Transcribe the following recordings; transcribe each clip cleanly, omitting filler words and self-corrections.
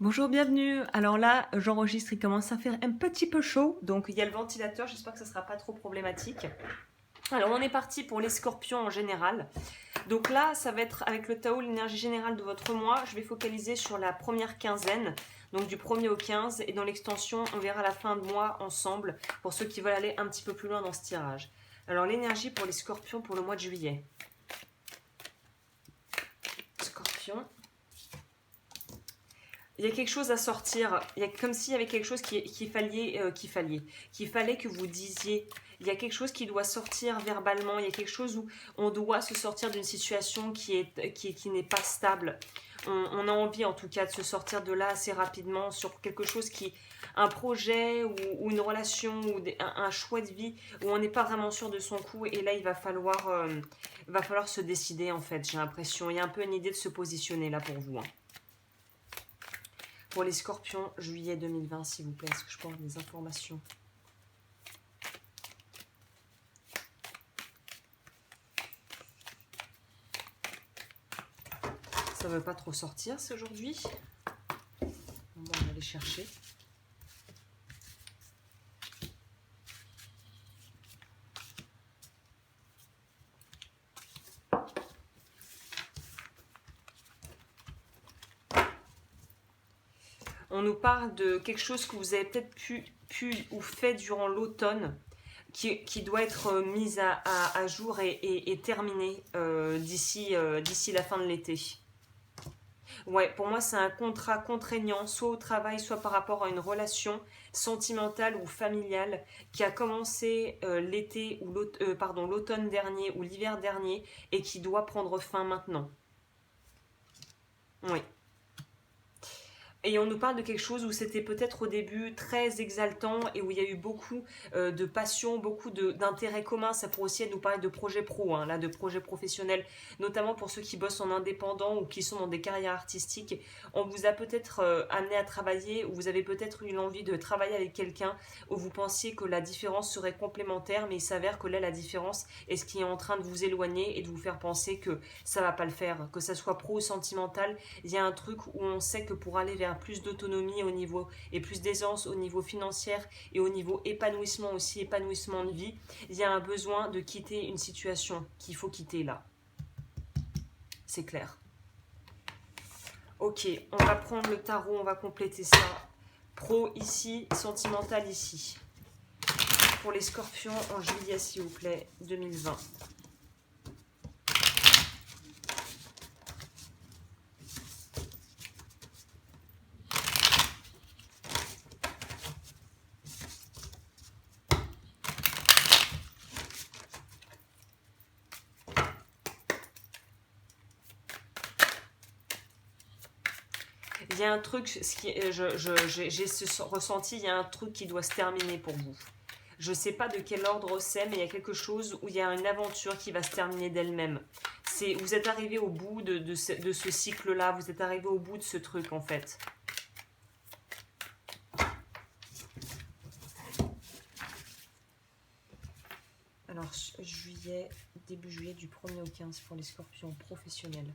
Bonjour, bienvenue. Alors là, j'enregistre, il commence à faire un petit peu chaud, donc il y a le ventilateur, j'espère que ça ne sera pas trop problématique. Alors on est parti pour les scorpions en général. Donc là, ça va être avec le Tao, l'énergie générale de votre mois. Je vais focaliser sur la première quinzaine, donc du 1er au 15, et dans l'extension, on verra la fin de mois ensemble, pour ceux qui veulent aller un petit peu plus loin dans ce tirage. Alors l'énergie pour les scorpions pour le mois de juillet. Scorpion. Il y a quelque chose à sortir. Il y a comme s'il y avait quelque chose qu'il fallait que vous disiez. Il y a quelque chose qui doit sortir verbalement. Il y a quelque chose où on doit se sortir d'une situation qui n'est pas stable. On a envie en tout cas de se sortir de là assez rapidement sur quelque chose un projet ou une relation ou un choix de vie où on n'est pas vraiment sûr de son coup. Et là, il va falloir se décider en fait. J'ai l'impression. Il y a un peu une idée de se positionner là pour vous. Pour les scorpions, juillet 2020, s'il vous plaît, est-ce que je peux avoir des informations? Ça ne veut pas trop sortir, c'est aujourd'hui. On va aller chercher. On nous parle de quelque chose que vous avez peut-être pu ou fait durant l'automne, qui doit être mise à jour et terminée d'ici la fin de l'été. Ouais, pour moi, c'est un contrat contraignant, soit au travail, soit par rapport à une relation sentimentale ou familiale qui a commencé l'été ou l'automne dernier ou l'hiver dernier et qui doit prendre fin maintenant. Oui. Et on nous parle de quelque chose où c'était peut-être au début très exaltant et où il y a eu beaucoup de passion, beaucoup d'intérêts communs. Ça pourrait aussi nous parler de projets pro, là, de projets professionnels, notamment pour ceux qui bossent en indépendant ou qui sont dans des carrières artistiques. On vous a peut-être amené à travailler ou vous avez peut-être eu l'envie de travailler avec quelqu'un où vous pensiez que la différence serait complémentaire, mais il s'avère que là, la différence est ce qui est en train de vous éloigner et de vous faire penser que ça va pas le faire, que ça soit pro ou sentimental. Il y a un truc où on sait que pour aller vers plus d'autonomie au niveau et plus d'aisance au niveau financier et au niveau épanouissement aussi, épanouissement de vie, il y a un besoin de quitter une situation qu'il faut quitter là. C'est clair. Ok, on va prendre le tarot, on va compléter ça. Pro ici, sentimental ici. Pour les scorpions en juillet, s'il vous plaît, 2020. Il y a un truc, j'ai ce ressenti, il y a un truc qui doit se terminer pour vous. Je ne sais pas de quel ordre c'est, mais il y a quelque chose où il y a une aventure qui va se terminer d'elle-même. Vous êtes arrivé au bout de ce cycle-là, vous êtes arrivé au bout de ce truc en fait. Alors, juillet, début juillet du 1er au 15 pour les scorpions professionnels.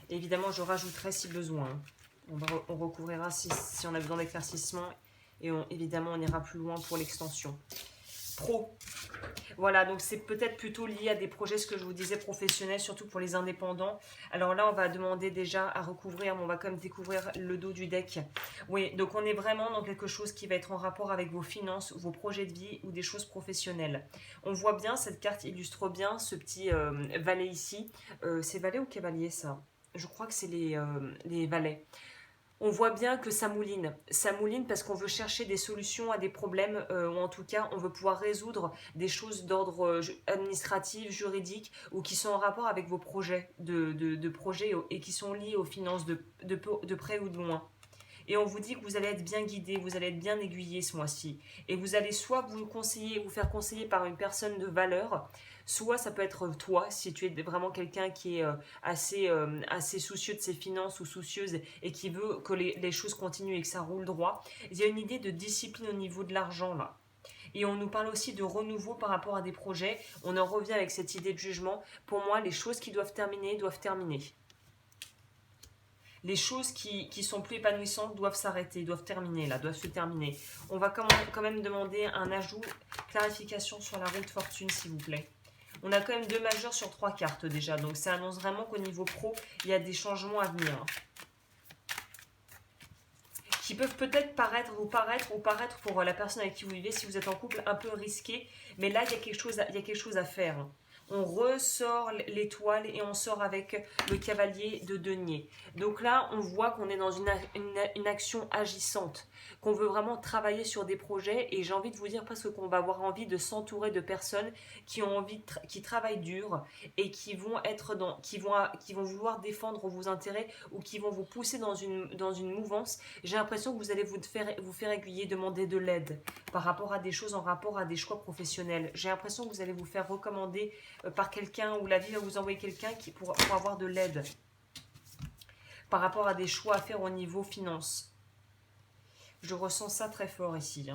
Évidemment, je rajouterai si besoin. On recouvrira si on a besoin d'éclaircissement. Et évidemment, on ira plus loin pour l'extension. Pro. Voilà, donc c'est peut-être plutôt lié à des projets, ce que je vous disais, professionnels, surtout pour les indépendants. Alors là, on va demander déjà à recouvrir, mais on va quand même découvrir le dos du deck. Oui, donc on est vraiment dans quelque chose qui va être en rapport avec vos finances, vos projets de vie ou des choses professionnelles. On voit bien, cette carte illustre bien ce petit valet ici. C'est valet ou cavalier ça? Je crois que c'est les valets. On voit bien que ça mouline. Ça mouline parce qu'on veut chercher des solutions à des problèmes, ou en tout cas, on veut pouvoir résoudre des choses d'ordre administratif, juridique, ou qui sont en rapport avec vos projets de projets et qui sont liés aux finances de près ou de loin. Et on vous dit que vous allez être bien guidé, vous allez être bien aiguillé ce mois-ci. Et vous allez soit vous faire conseiller par une personne de valeur, soit ça peut être toi, si tu es vraiment quelqu'un qui est assez soucieux de ses finances ou soucieuse et qui veut que les choses continuent et que ça roule droit. Il y a une idée de discipline au niveau de l'argent là. Et on nous parle aussi de renouveau par rapport à des projets. On en revient avec cette idée de jugement. Pour moi, les choses qui doivent terminer, doivent terminer. Les choses qui sont plus épanouissantes doivent s'arrêter, doivent terminer, là, doivent se terminer. On va quand même demander un ajout, clarification sur la roue de fortune, s'il vous plaît. On a quand même 2 majeurs sur 3 cartes déjà, donc ça annonce vraiment qu'au niveau pro, il y a des changements à venir. Qui peuvent peut-être paraître pour la personne avec qui vous vivez, si vous êtes en couple, un peu risqué, mais là, il y a quelque chose à faire. On ressort l'étoile et on sort avec le cavalier de denier. Donc là, on voit qu'on est dans une action agissante, qu'on veut vraiment travailler sur des projets, et j'ai envie de vous dire parce qu'on va avoir envie de s'entourer de personnes qui ont envie qui travaillent dur et qui vont vouloir défendre vos intérêts ou qui vont vous pousser dans une mouvance. J'ai l'impression que vous allez vous faire aiguiller, demander de l'aide par rapport à des choses en rapport à des choix professionnels. J'ai l'impression que vous allez vous faire recommander par quelqu'un, ou la vie va vous envoyer quelqu'un pour avoir de l'aide par rapport à des choix à faire au niveau finance. Je ressens ça très fort ici.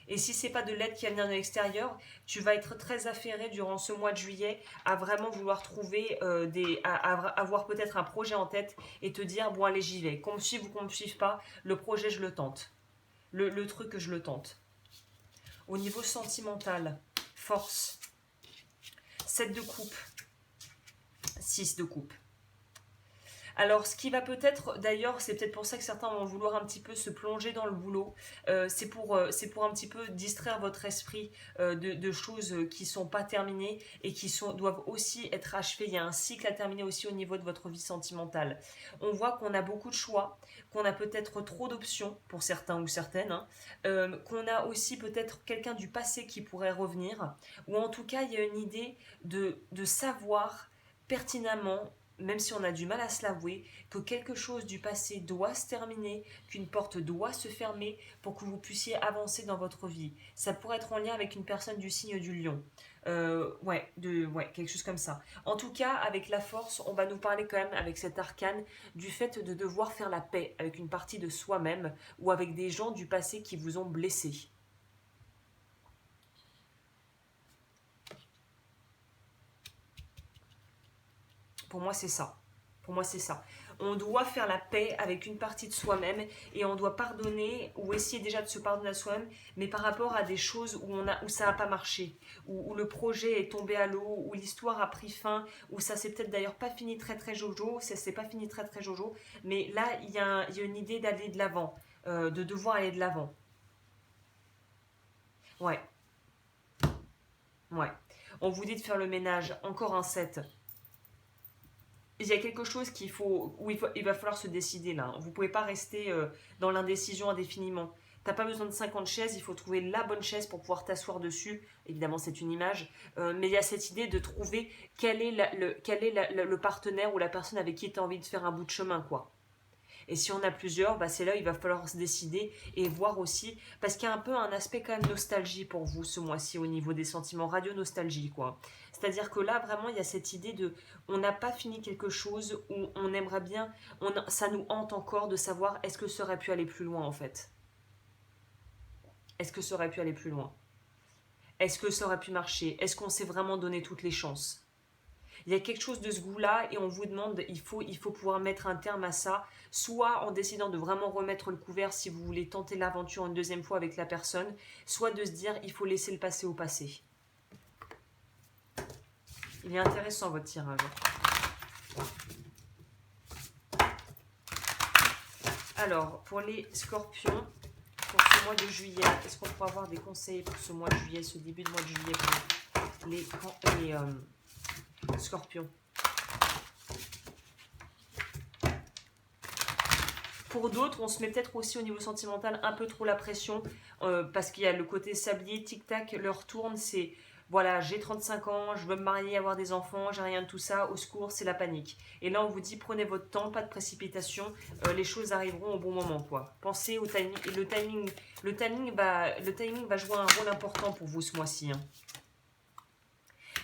Et si c'est pas de l'aide qui va venir de l'extérieur, tu vas être très affairé durant ce mois de juillet à vraiment vouloir trouver avoir peut-être un projet en tête et te dire bon allez j'y vais. Qu'on me suive ou qu'on me suive pas, le projet je le tente. Le truc je le tente. Au niveau sentimental, force. 7 de coupe, 6 de coupe. Alors, ce qui va peut-être, d'ailleurs, c'est peut-être pour ça que certains vont vouloir un petit peu se plonger dans le boulot. C'est pour un petit peu distraire votre esprit de choses qui ne sont pas terminées et doivent aussi être achevées. Il y a un cycle à terminer aussi au niveau de votre vie sentimentale. On voit qu'on a beaucoup de choix, qu'on a peut-être trop d'options pour certains ou certaines, qu'on a aussi peut-être quelqu'un du passé qui pourrait revenir, ou en tout cas, il y a une idée de savoir pertinemment, même si on a du mal à se l'avouer, que quelque chose du passé doit se terminer, qu'une porte doit se fermer pour que vous puissiez avancer dans votre vie. Ça pourrait être en lien avec une personne du signe du lion. Quelque chose comme ça. En tout cas, avec la force, on va nous parler quand même, avec cet arcane, du fait de devoir faire la paix avec une partie de soi-même ou avec des gens du passé qui vous ont blessé. Pour moi, c'est ça. Pour moi, c'est ça. On doit faire la paix avec une partie de soi-même et on doit pardonner ou essayer déjà de se pardonner à soi-même, mais par rapport à des choses où ça n'a pas marché, où le projet est tombé à l'eau, où l'histoire a pris fin, où ça s'est peut-être d'ailleurs pas fini très très jojo, ça s'est pas fini très très jojo, mais là, il y a une idée d'aller de l'avant, de devoir aller de l'avant. Ouais. Ouais. On vous dit de faire le ménage, encore un 7. Il y a quelque chose où il va falloir se décider là. Vous ne pouvez pas rester dans l'indécision indéfiniment. Tu n'as pas besoin de 50 chaises, il faut trouver la bonne chaise pour pouvoir t'asseoir dessus. Évidemment, c'est une image. Mais il y a cette idée de trouver quel est le partenaire ou la personne avec qui tu as envie de faire un bout de chemin, quoi. Et si on a plusieurs, bah c'est là il va falloir se décider et voir aussi, parce qu'il y a un peu un aspect quand même nostalgie pour vous ce mois-ci au niveau des sentiments, radio-nostalgie quoi. C'est-à-dire que là vraiment il y a cette idée de, on n'a pas fini quelque chose où on aimerait bien, ça nous hante encore de savoir est-ce que ça aurait pu aller plus loin en fait. Est-ce que ça aurait pu aller plus loin? Est-ce que ça aurait pu marcher? Est-ce qu'on s'est vraiment donné toutes les chances? Il y a quelque chose de ce goût-là et on vous demande, il faut pouvoir mettre un terme à ça, soit en décidant de vraiment remettre le couvert si vous voulez tenter l'aventure une deuxième fois avec la personne, soit de se dire, il faut laisser le passé au passé. Il est intéressant votre tirage. Alors, pour les scorpions, pour ce mois de juillet, est-ce qu'on pourra avoir des conseils pour ce mois de juillet, ce début de mois de juillet pour les scorpions? Pour d'autres, on se met peut-être aussi au niveau sentimental un peu trop la pression parce qu'il y a le côté sablier, tic-tac, leur tourne, c'est voilà, j'ai 35 ans, je veux me marier, avoir des enfants, j'ai rien de tout ça, au secours, c'est la panique. Et là, on vous dit, prenez votre temps, pas de précipitation, les choses arriveront au bon moment, quoi. Pensez au timing, et le timing va jouer un rôle important pour vous ce mois-ci. Hein.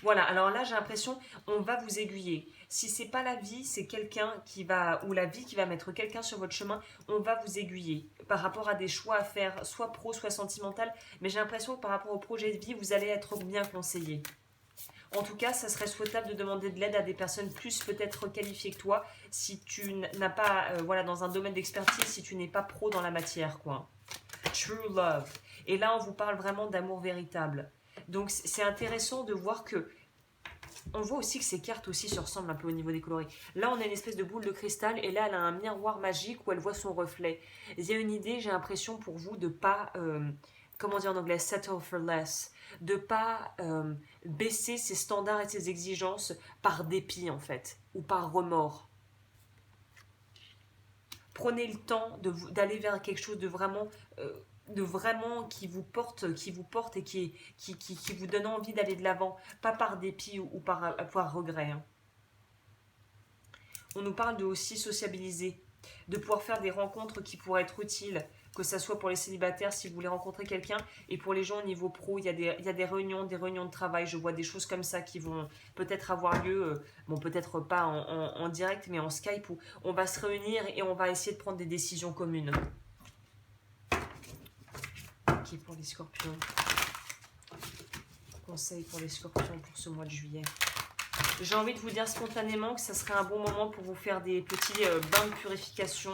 Voilà, alors là, j'ai l'impression, on va vous aiguiller. Si c'est pas la vie, c'est quelqu'un qui va, ou la vie qui va mettre quelqu'un sur votre chemin, on va vous aiguiller par rapport à des choix à faire, soit pro, soit sentimental. Mais j'ai l'impression que par rapport au projet de vie, vous allez être bien conseillé. En tout cas, ça serait souhaitable de demander de l'aide à des personnes plus peut-être qualifiées que toi, si tu n'as pas, voilà, dans un domaine d'expertise, si tu n'es pas pro dans la matière, quoi. True love. Et là, on vous parle vraiment d'amour véritable. Donc, c'est intéressant de voir que on voit aussi que ces cartes aussi se ressemblent un peu au niveau des coloris. Là, on a une espèce de boule de cristal et là, elle a un miroir magique où elle voit son reflet. Il y a une idée, j'ai l'impression pour vous de pas, comment dire en anglais, settle for less, de pas baisser ses standards et ses exigences par dépit en fait, ou par remords. Prenez le temps d'aller vers quelque chose de vraiment qui vous porte et qui vous donne envie d'aller de l'avant, pas par dépit ou par regret. Hein. On nous parle de aussi sociabiliser, de pouvoir faire des rencontres qui pourraient être utiles, que ce soit pour les célibataires si vous voulez rencontrer quelqu'un, et pour les gens au niveau pro, il y a des réunions de travail, je vois des choses comme ça qui vont peut-être avoir lieu, bon peut-être pas en direct, mais en Skype, où on va se réunir et on va essayer de prendre des décisions communes. Ok, pour les scorpions. Conseil pour les scorpions pour ce mois de juillet. J'ai envie de vous dire spontanément que ça serait un bon moment pour vous faire des petits bains de purification,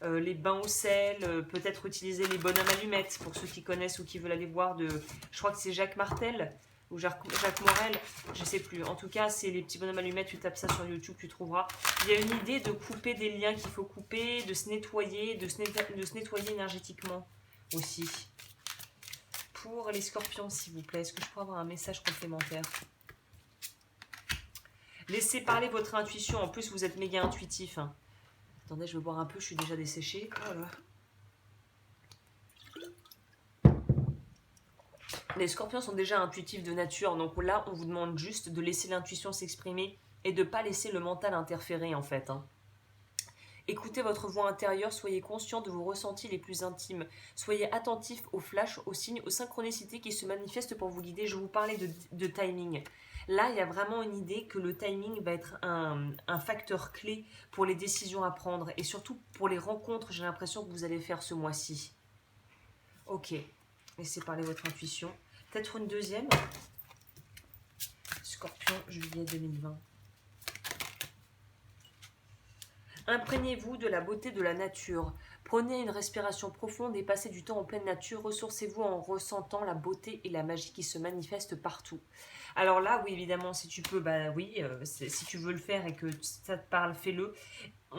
les bains au sel, peut-être utiliser les bonhommes allumettes pour ceux qui connaissent ou qui veulent aller voir je crois que c'est Jacques Martel ou Jacques Morel, je sais plus. En tout cas, c'est les petits bonhommes allumettes, tu tapes ça sur YouTube, tu trouveras. Il y a une idée de couper des liens qu'il faut couper, de se nettoyer, de se nettoyer énergétiquement aussi. Pour les scorpions, s'il vous plaît, est-ce que je peux avoir un message complémentaire ? Laissez parler votre intuition. En plus, vous êtes méga intuitif. Hein. Attendez, je vais boire un peu. Je suis déjà desséchée. Oh là. Les scorpions sont déjà intuitifs de nature. Donc là, on vous demande juste de laisser l'intuition s'exprimer et de ne pas laisser le mental interférer, en fait. Hein. Écoutez votre voix intérieure. Soyez conscient de vos ressentis les plus intimes. Soyez attentif aux flashs, aux signes, aux synchronicités qui se manifestent pour vous guider. Je vous parlais de timing. Là, il y a vraiment une idée que le timing va être un facteur clé pour les décisions à prendre et surtout pour les rencontres, j'ai l'impression que vous allez faire ce mois-ci. Ok, laissez parler votre intuition. Peut-être une deuxième. Scorpion, juillet 2020. Imprégnez-vous de la beauté de la nature. Prenez une respiration profonde et passez du temps en pleine nature. Ressourcez-vous en ressentant la beauté et la magie qui se manifestent partout. Alors là, oui, évidemment, si tu peux, bah oui, si tu veux le faire et que ça te parle, fais-le.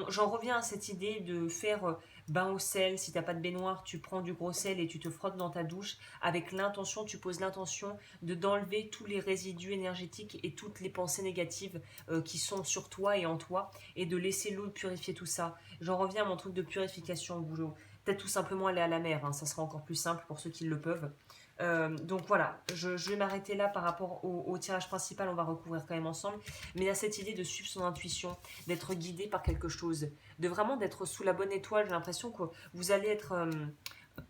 J'en reviens à cette idée de faire bain au sel. Si tu n'as pas de baignoire, tu prends du gros sel et tu te frottes dans ta douche avec l'intention, tu poses l'intention d'enlever tous les résidus énergétiques et toutes les pensées négatives qui sont sur toi et en toi et de laisser l'eau purifier tout ça. J'en reviens à mon truc de purification au boulot. Peut-être tout simplement aller à la mer, hein, ça sera encore plus simple pour ceux qui le peuvent. Donc voilà, je vais m'arrêter là par rapport au tirage principal, on va recouvrir quand même ensemble. Mais il y a cette idée de suivre son intuition, d'être guidé par quelque chose, de vraiment d'être sous la bonne étoile. J'ai l'impression que vous allez être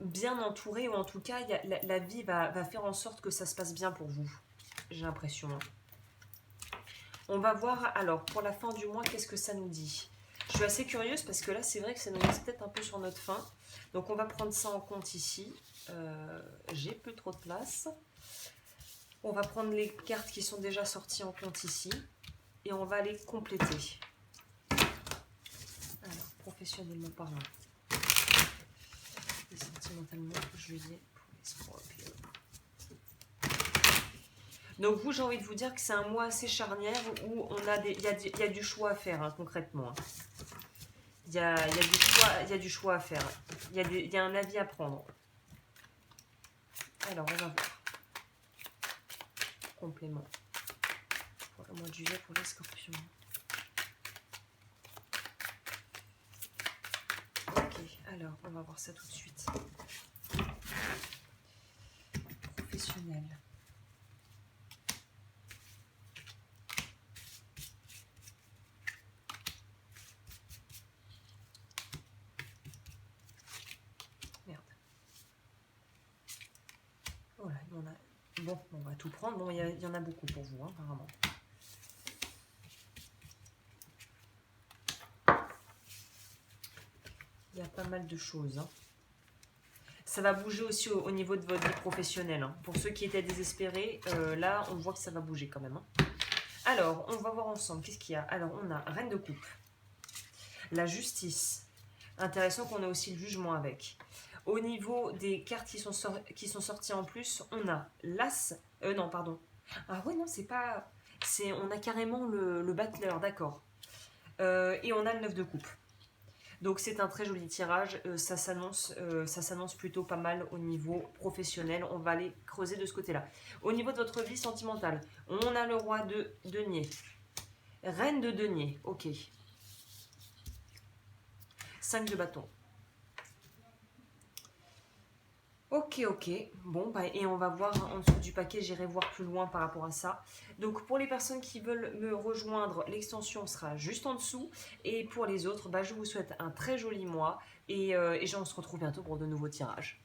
bien entouré, ou en tout cas, la vie va faire en sorte que ça se passe bien pour vous. J'ai l'impression. On va voir, alors, pour la fin du mois, qu'est-ce que ça nous dit ? Je suis assez curieuse parce que là, c'est vrai que ça nous laisse peut-être un peu sur notre fin. Donc, on va prendre ça en compte ici. J'ai plus trop de place. On va prendre les cartes qui sont déjà sorties en compte ici. Et on va les compléter. Alors, professionnellement parlant. Et sentimentalement, juillet pour les Scorpions. Donc vous, j'ai envie de vous dire que c'est un mois assez charnière où il y a du choix à faire, hein, concrètement. Il y a du choix à faire. Il y a un avis à prendre. Alors, on va voir. Complément. Pour le mois de juillet pour les scorpions. Ok, alors, on va voir ça tout de suite. Professionnel. Merde. Voilà, il y en a. Bon, on va tout prendre. Bon, il y en a beaucoup pour vous, hein, apparemment. pas mal de choses. Hein. Ça va bouger aussi au niveau de votre vie professionnelle. Hein. Pour ceux qui étaient désespérés, là, on voit que ça va bouger quand même. Hein. Alors, on va voir ensemble. Qu'est-ce qu'il y a? Alors, on a Reine de coupe. La justice. Intéressant qu'on ait aussi le jugement avec. Au niveau des cartes qui sont sorties en plus, on a l'As. Non, pardon. Ah ouais, non, c'est pas... On a carrément le battleur, d'accord. Et on a le 9 de coupe. Donc c'est un très joli tirage, ça s'annonce plutôt pas mal au niveau professionnel, on va aller creuser de ce côté-là. Au niveau de votre vie sentimentale, on a le roi de denier, reine de denier, ok. 5 de bâton. Ok, bon, bah, et on va voir en dessous du paquet, j'irai voir plus loin par rapport à ça. Donc pour les personnes qui veulent me rejoindre, l'extension sera juste en dessous. Et pour les autres, bah, je vous souhaite un très joli mois et on se retrouve bientôt pour de nouveaux tirages.